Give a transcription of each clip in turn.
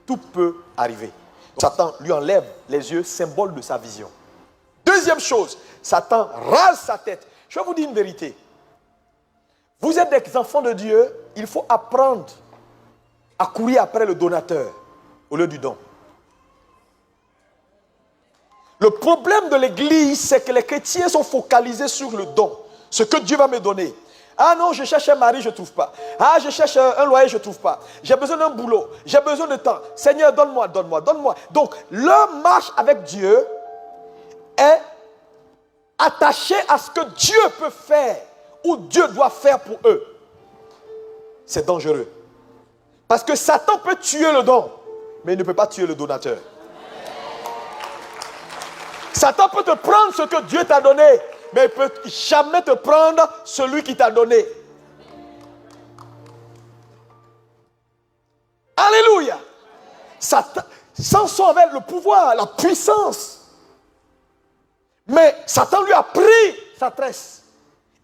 tout peut arriver. Satan lui enlève les yeux, symbole de sa vision. Deuxième chose, Satan rase sa tête. Je vais vous dire une vérité. Vous êtes des enfants de Dieu, il faut apprendre à courir après le donateur au lieu du don. Le problème de l'église, c'est que les chrétiens sont focalisés sur le don. Ce que Dieu va me donner. Ah non, je cherche un mari, je ne trouve pas. Ah, je cherche un loyer, je ne trouve pas. J'ai besoin d'un boulot, j'ai besoin de temps. Seigneur, donne-moi, donne-moi, donne-moi. Donc, leur marche avec Dieu est attachée à ce que Dieu peut faire ou Dieu doit faire pour eux. C'est dangereux. Parce que Satan peut tuer le don, mais il ne peut pas tuer le donateur. Satan peut te prendre ce que Dieu t'a donné, mais il ne peut jamais te prendre celui qui t'a donné. Alléluia. Samson avait le pouvoir, la puissance. Mais Satan lui a pris sa tresse.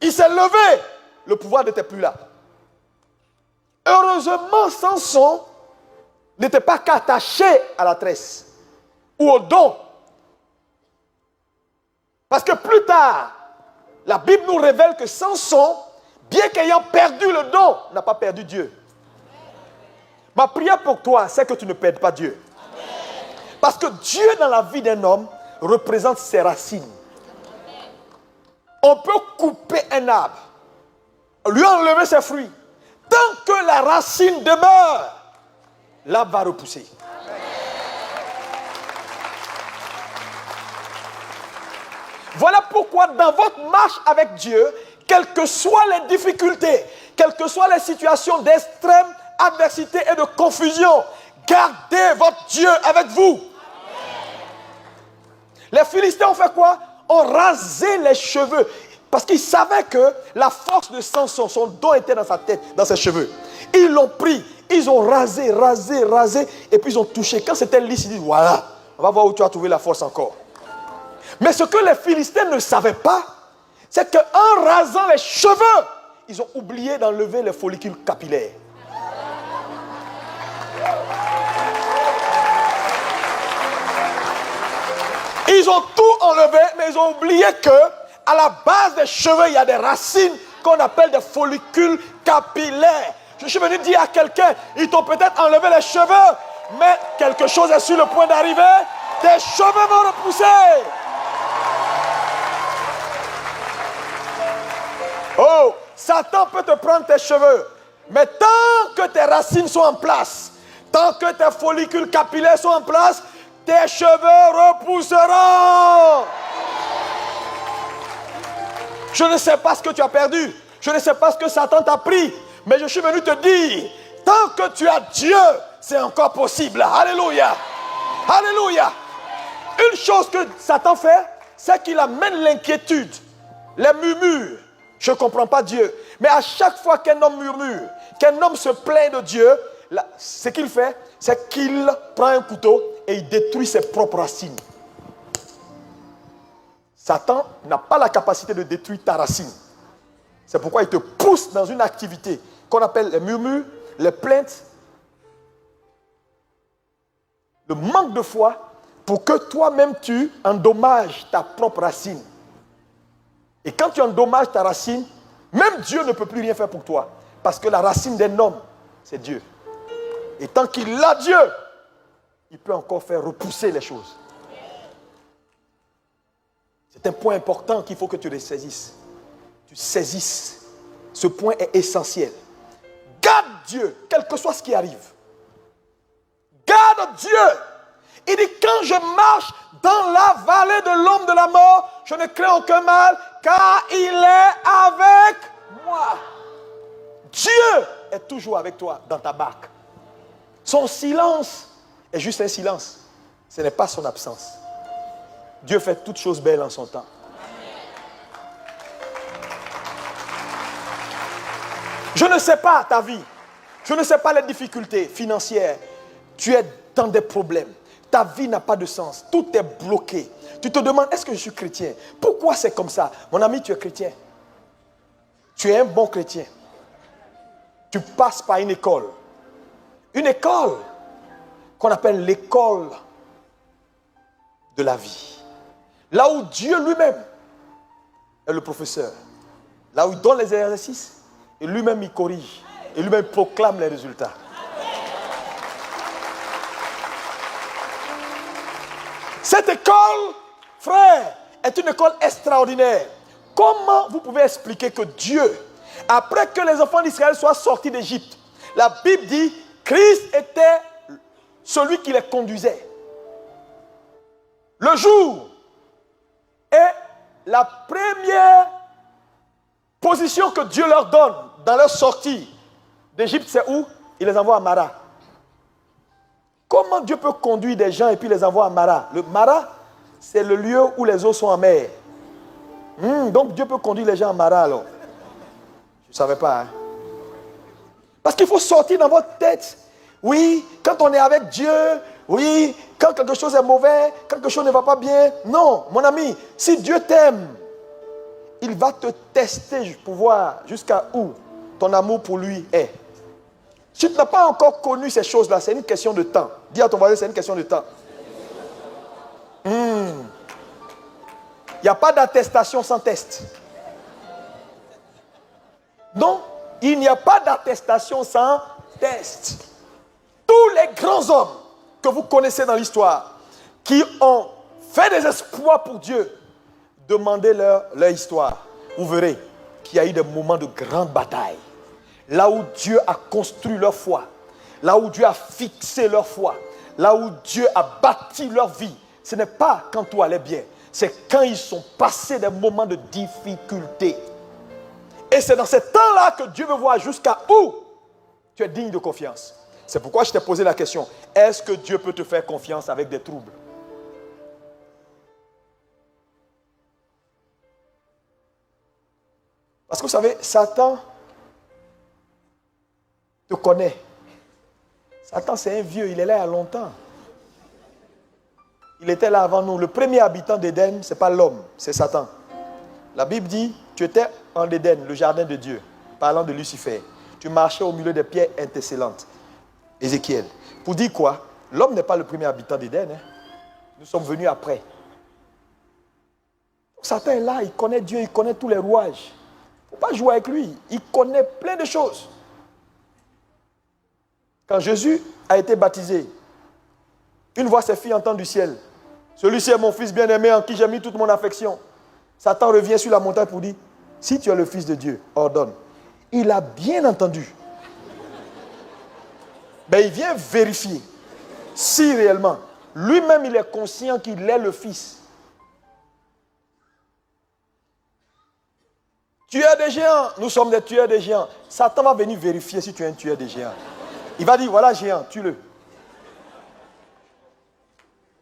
Il s'est levé. Le pouvoir n'était plus là. Heureusement, Samson n'était pas qu'attaché à la tresse ou au don. Parce que plus tard, la Bible nous révèle que Samson, bien qu'ayant perdu le don, n'a pas perdu Dieu. Ma prière pour toi, c'est que tu ne perdes pas Dieu. Parce que Dieu, dans la vie d'un homme, représente ses racines. On peut couper un arbre, lui enlever ses fruits. Tant que la racine demeure, l'arbre va repousser. Voilà pourquoi dans votre marche avec Dieu, quelles que soient les difficultés, quelles que soient les situations d'extrême adversité et de confusion, gardez votre Dieu avec vous. Les Philistins ont fait quoi? Ont rasé les cheveux. Parce qu'ils savaient que la force de Samson, son don était dans sa tête, dans ses cheveux. Ils l'ont pris, ils ont rasé, et puis ils ont touché. Quand c'était lisse, ils disent, voilà, on va voir où tu as trouvé la force encore. Mais ce que les Philistins ne savaient pas, c'est qu'en rasant les cheveux, ils ont oublié d'enlever les follicules capillaires. Ils ont tout enlevé, mais ils ont oublié que à la base des cheveux, il y a des racines qu'on appelle des follicules capillaires. Je suis venu dire à quelqu'un, ils t'ont peut-être enlevé les cheveux, mais quelque chose est sur le point d'arriver, tes cheveux vont repousser. Oh, Satan peut te prendre tes cheveux, mais tant que tes racines sont en place, tant que tes follicules capillaires sont en place, tes cheveux repousseront. Je ne sais pas ce que tu as perdu, je ne sais pas ce que Satan t'a pris, mais je suis venu te dire, tant que tu as Dieu, c'est encore possible. Alléluia. Alléluia. Une chose que Satan fait, c'est qu'il amène l'inquiétude, les murmures. Je ne comprends pas Dieu. Mais à chaque fois qu'un homme murmure, qu'un homme se plaint de Dieu, ce qu'il fait, c'est qu'il prend un couteau et il détruit ses propres racines. Satan n'a pas la capacité de détruire ta racine. C'est pourquoi il te pousse dans une activité qu'on appelle les murmures, les plaintes, le manque de foi, pour que toi-même tu endommages ta propre racine. Et quand tu endommages ta racine, même Dieu ne peut plus rien faire pour toi. Parce que la racine d'un homme, c'est Dieu. Et tant qu'il a Dieu, il peut encore faire repousser les choses. C'est un point important qu'il faut que tu le saisisses. Tu saisisses. Ce point est essentiel. Garde Dieu, quel que soit ce qui arrive. Garde Dieu. Il dit, quand je marche dans la vallée de l'ombre de la mort, je ne crains aucun mal, car il est avec moi. Dieu est toujours avec toi dans ta barque. Son silence est juste un silence. Ce n'est pas son absence. Dieu fait toutes choses belles en son temps. Je ne sais pas ta vie. Je ne sais pas les difficultés financières. Tu es dans des problèmes. Ta vie n'a pas de sens. Tout est bloqué. Tu te demandes, est-ce que je suis chrétien? Pourquoi c'est comme ça? Mon ami, tu es chrétien. Tu es un bon chrétien. Tu passes par une école. Une école qu'on appelle l'école de la vie. Là où Dieu lui-même est le professeur. Là où il donne les exercices, et lui-même il corrige. Et lui-même proclame les résultats. Cette école, frère, est une école extraordinaire. Comment vous pouvez expliquer que Dieu, après que les enfants d'Israël soient sortis d'Égypte, la Bible dit, Christ était celui qui les conduisait. Le jour est la première position que Dieu leur donne dans leur sortie d'Égypte, c'est où? Il les envoie à Mara. Comment Dieu peut conduire des gens et puis les envoie à Mara? Le Mara, c'est le lieu où les eaux sont amères. Donc Dieu peut conduire les gens à Mara alors. Je ne savais pas. Hein? Parce qu'il faut sortir dans votre tête. Oui, quand on est avec Dieu, oui, quand quelque chose est mauvais, quelque chose ne va pas bien. Non, mon ami, si Dieu t'aime, il va te tester pour voir jusqu'à où ton amour pour lui est. Si tu n'as pas encore connu ces choses-là, c'est une question de temps. Dis à ton voisin, c'est une question de temps. Il n'y a pas d'attestation sans test. Non, il n'y a pas d'attestation sans test. Tous les grands hommes que vous connaissez dans l'histoire, qui ont fait des exploits pour Dieu, demandez leur histoire. Vous verrez qu'il y a eu des moments de grande bataille. Là où Dieu a construit leur foi, là où Dieu a fixé leur foi, là où Dieu a bâti leur vie, ce n'est pas quand tout allait bien, c'est quand ils sont passés des moments de difficulté. Et c'est dans ce temps-là que Dieu veut voir jusqu'à où tu es digne de confiance. C'est pourquoi je t'ai posé la question, est-ce que Dieu peut te faire confiance avec des troubles? Parce que vous savez, Satan te connaît. Satan, c'est un vieux, il est là il y a longtemps. Il était là avant nous. Le premier habitant d'Éden, ce n'est pas l'homme, c'est Satan. La Bible dit, tu étais en Éden, le jardin de Dieu, parlant de Lucifer. Tu marchais au milieu des pierres intercellentes. Ézéchiel. Pour dire quoi? L'homme n'est pas le premier habitant d'Éden. Hein. Nous sommes venus après. Satan est là, il connaît Dieu, il connaît tous les rouages. Il ne faut pas jouer avec lui. Il connaît plein de choses. Quand Jésus a été baptisé, une voix s'est fit entendre du ciel. Celui-ci est mon fils bien-aimé en qui j'ai mis toute mon affection. Satan revient sur la montagne pour dire, si tu es le fils de Dieu, ordonne. Il a bien entendu. Mais il vient vérifier si réellement, lui-même il est conscient qu'il est le fils. Tueur des géants, nous sommes des tueurs des géants. Satan va venir vérifier si tu es un tueur des géants. Il va dire, voilà géant, tue-le.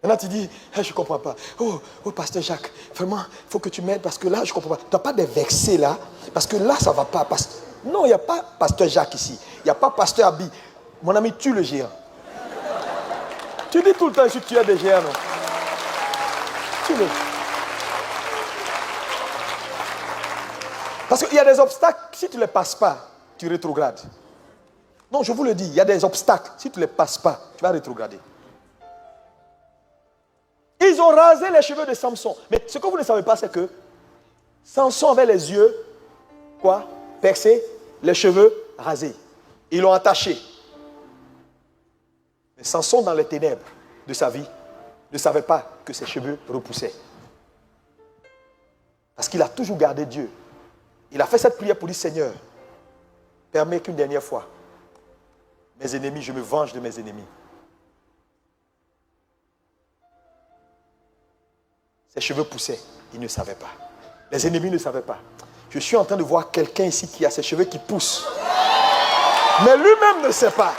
Maintenant tu dis, hey, je ne comprends pas. Oh, pasteur Jacques, vraiment, il faut que tu m'aides parce que là, je ne comprends pas. Tu n'as pas de vexé là, parce que là, ça ne va pas. Non, il n'y a pas pasteur Jacques ici. Il n'y a pas pasteur Abi. Mon ami, tue le géant. Tu dis tout le temps, je suis tueur des géants, non? Tue-le. Parce qu'il y a des obstacles, si tu ne les passes pas, tu rétrogrades. Non, je vous le dis, il y a des obstacles, si tu ne les passes pas, tu vas rétrograder. Ils ont rasé les cheveux de Samson. Mais ce que vous ne savez pas, c'est que Samson avait les yeux, quoi? Percés, les cheveux rasés. Ils l'ont attaché. Mais Samson, dans les ténèbres de sa vie, ne savait pas que ses cheveux repoussaient. Parce qu'il a toujours gardé Dieu. Il a fait cette prière pour dire, Seigneur, permets qu'une dernière fois, mes ennemis, je me venge de mes ennemis. Ses cheveux poussaient, il ne savait pas. Les ennemis ne savaient pas. Je suis en train de voir quelqu'un ici qui a ses cheveux qui poussent. Mais lui-même ne sait pas.